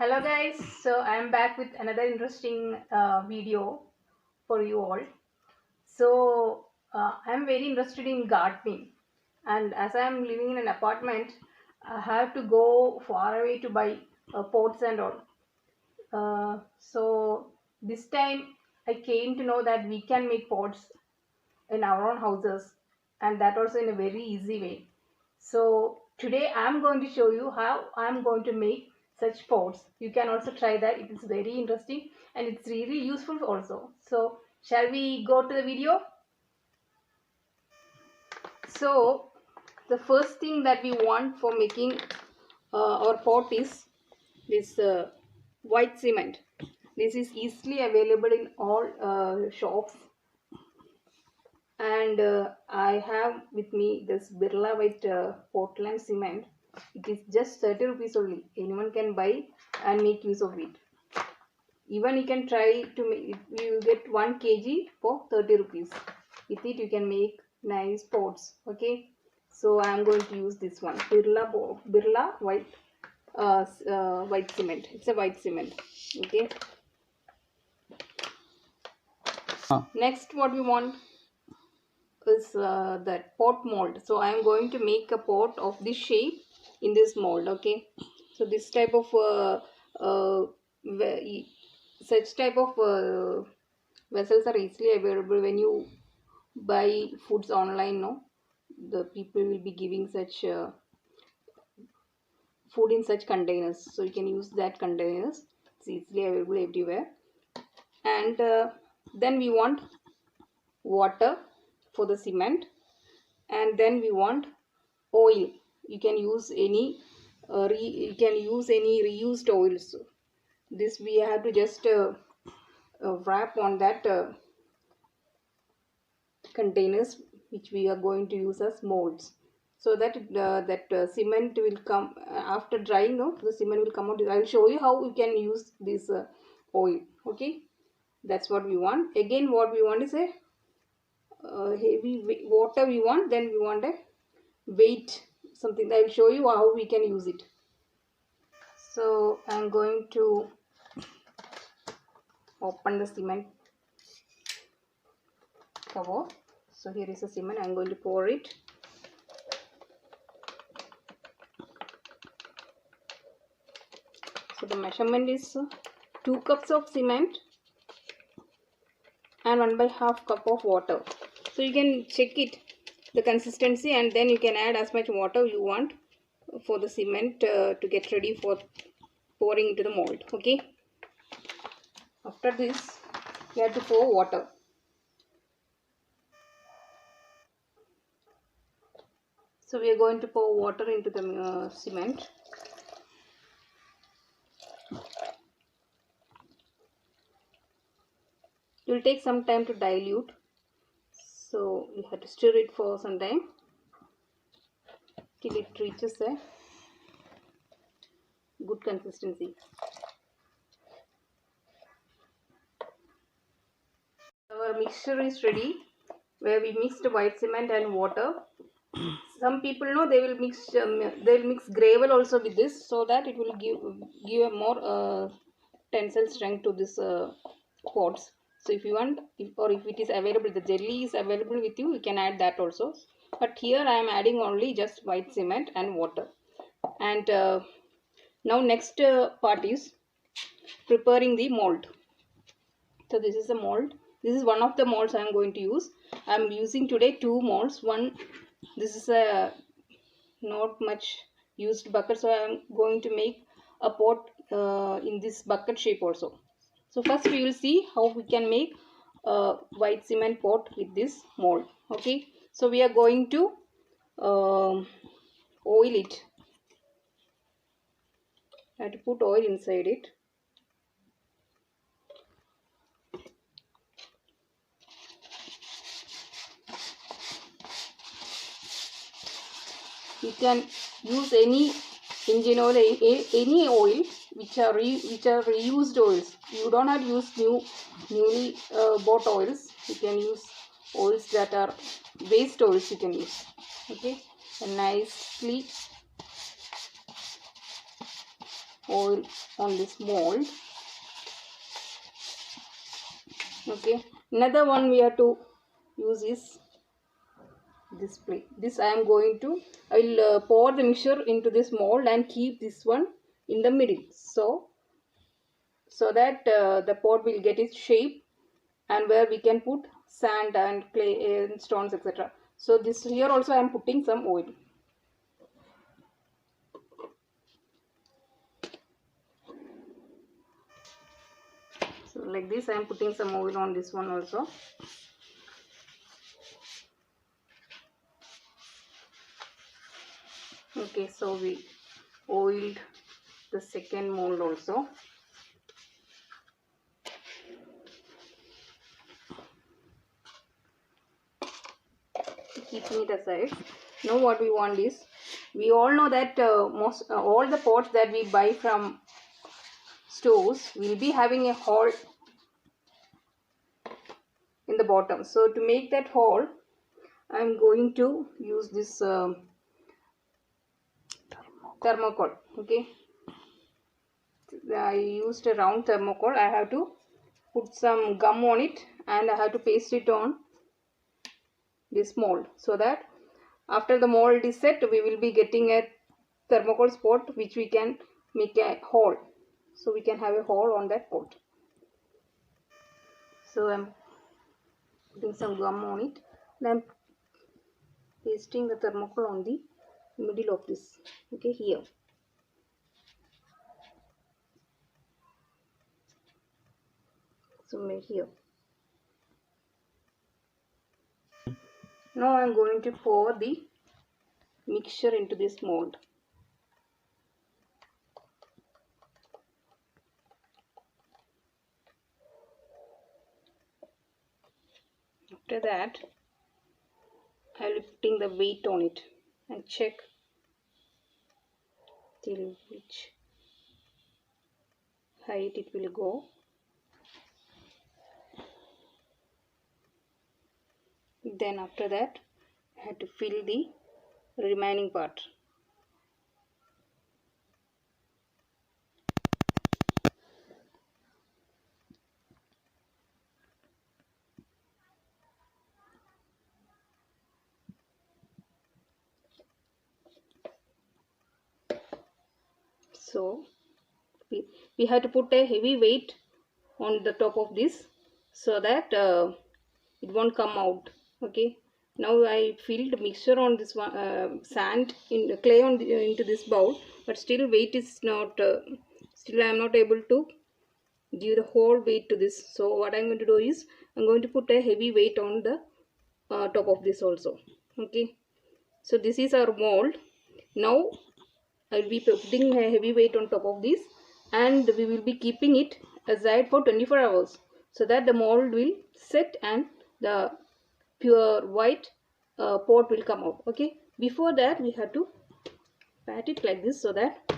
Hello guys, so I am back with another interesting video for you all. I am very interested in gardening, and as I am living in an apartment, I have to go far away to buy pots and all. This time I came to know that we can make pots in our own houses, and that also in a very easy way. So today I'm going to show you how I'm going to make such pots. You can also try that. It is very interesting and it's really useful also. So shall we go to the video? So the first thing that we want for making our pot is this white cement. This is easily available in all shops, and I have with me this Birla white Portland cement. It is just 30 rupees only. Anyone can buy and make use of it. Even you can try to make it, you get 1 kg for 30 rupees. With it you can make nice pots. Okay, so I am going to use this one, Birla white white cement. It's a white cement. Okay. Next, what we want is that pot mold. So I am going to make a pot of this shape in this mold. Okay, so this type of such type of vessels are easily available when you buy foods online. No, the people will be giving such food in such containers, so you can use that containers. It's easily available everywhere. And then we want water for the cement, and then we want oil. You can use any reused oils. This we have to just wrap on that containers which we are going to use as molds, so that cement will come after drying. No, the cement will come out. I will show you how we can use this oil. Okay, that's what we want. Again, what we want is a heavy water we want. Then we want a weight, something. I will show you how we can use it. So I am going to open the cement cover. So here is the cement. I am going to pour it. So the measurement is 2 cups of cement and 1/2 cup of water. So you can check it, the consistency, and then you can add as much water you want for the cement to get ready for pouring into the mold. Okay, after this you have to pour water. So we are going to pour water into the cement. It will take some time to dilute, so you have to stir it for some time till it reaches a good consistency. Our mixture is ready, where we mixed white cement and water. Some people know they will mix gravel also with this, so that it will give a more tensile strength to this pots. So if you want, if it is available, the jelly is available with you, you can add that also. But here I am adding only just white cement and water. And now next part is preparing the mold. So this is a mold. This is one of the molds I am going to use. I am using today 2 molds. One, this is a not much used bucket, so I am going to make a pot in this bucket shape also. So first we will see how we can make a white cement pot with this mold. Okay, so we are going to oil it. I have to put oil inside it. You can use any engine oil, any oil which are reused oils. You don't have to use newly bought oils. You can use oils that are waste oils. You can use. Okay, and nicely oil on this mold. Okay, another one we have to use is this plate. This I am going to, I will pour the mixture into this mold and keep this one in the middle, so that the pot will get its shape, and where we can put sand and clay and stones, etc. So this here also I am putting some oil. So like this I am putting some oil on this one also. Okay, so we oiled the second mold also. Keeping it aside. Now what we want is, we all know that all the pots that we buy from stores will be having a hole in the bottom. So to make that hole, I am going to use this thermocol. Okay, I used a round thermocol. I have to put some gum on it and I have to paste it on this mold, so that after the mold is set, we will be getting a thermocol spot which we can make a hole, so we can have a hole on that pot. So I'm putting some gum on it and I'm pasting the thermocol on the middle of this. Okay, here. So here. Now I'm going to pour the mixture into this mold. After that, I'll be putting the weight on it and check till which height it will go. Then after that, I have to fill the remaining part. So we have to put a heavy weight on the top of this, so that it won't come out. Okay, now I filled mixture on this one, sand in clay on into this bowl, but still weight is not still I am not able to give the whole weight to this. So what I'm going to do is, I'm going to put a heavy weight on the top of this also. Okay, so this is our mold. Now I will be putting a heavy weight on top of this, and we will be keeping it aside for 24 hours, so that the mold will set and the pure white pot will come out. Okay, before that we have to pat it like this, so that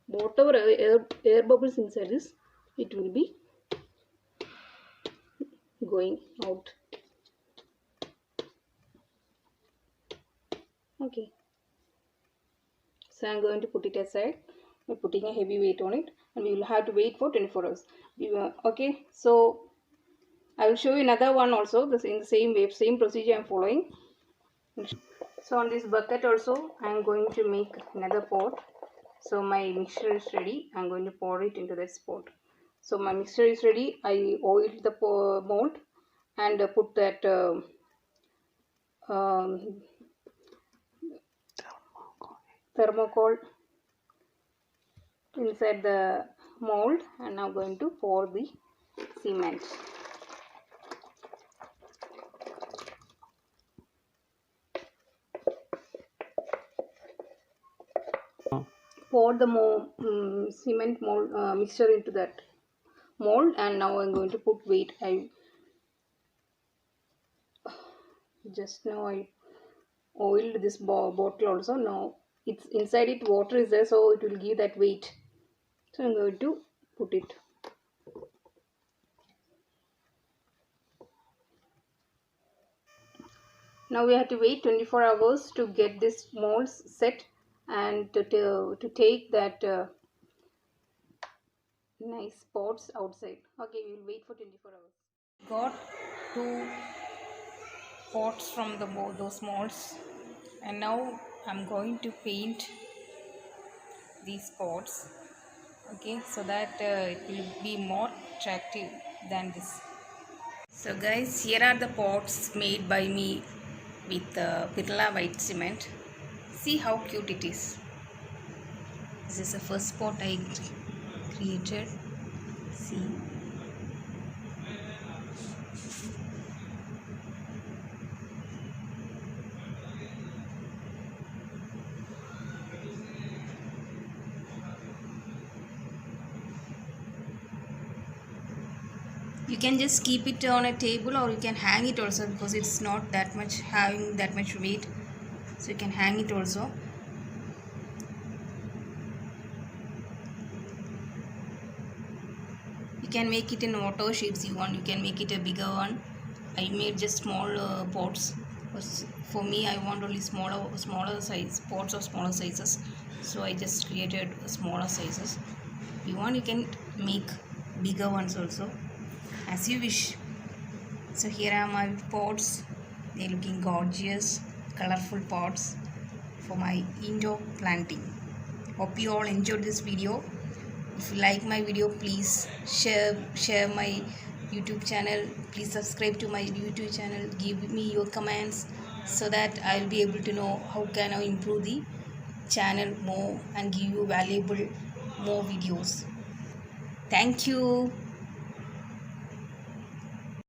whatever air bubbles inside this, it will be going out. Okay, so I'm going to put it aside by putting a heavy weight on it, and we will have to wait for 24 hours. Okay, so I will show you another one also, in the same way, same procedure I am following. So on this bucket also I am going to make another pot. So my mixture is ready. I am going to pour it into that pot. So my mixture is ready. I oiled the mold and put that thermocol inside the mold, and now going to pour the cement. Pour the cement mold mixture into that mold, and now I'm going to put weight. I oiled this bottle also. Now it's inside it, water is there, so it will give that weight. So I'm going to put it. Now we have to wait 24 hours to get this molds set, and to take that nice pots outside. Okay, we will wait for 24 hours. Got 2 pots from those molds, and now I'm going to paint these pots. Okay, so that it will be more attractive than this. So guys, here are the pots made by me with Birla white cement. See how cute it is. This is the first pot I created. See. You can just keep it on a table, or you can hang it also, because it's not that much having that much weight, so you can hang it also. You can make it in whatever shapes you want. You can make it a bigger one. I made just small pots. For me, I want only smaller size pots of smaller sizes, so I just created smaller sizes. If you want, you can make bigger ones also, as you wish. So here are my pots. They're looking gorgeous, colorful pots for my indoor planting. Hope you all enjoyed this video. If you like my video, please share my YouTube channel. Please subscribe to my YouTube channel. Give me your comments so that I'll be able to know how can I improve the channel more and give you valuable more videos. Thank you.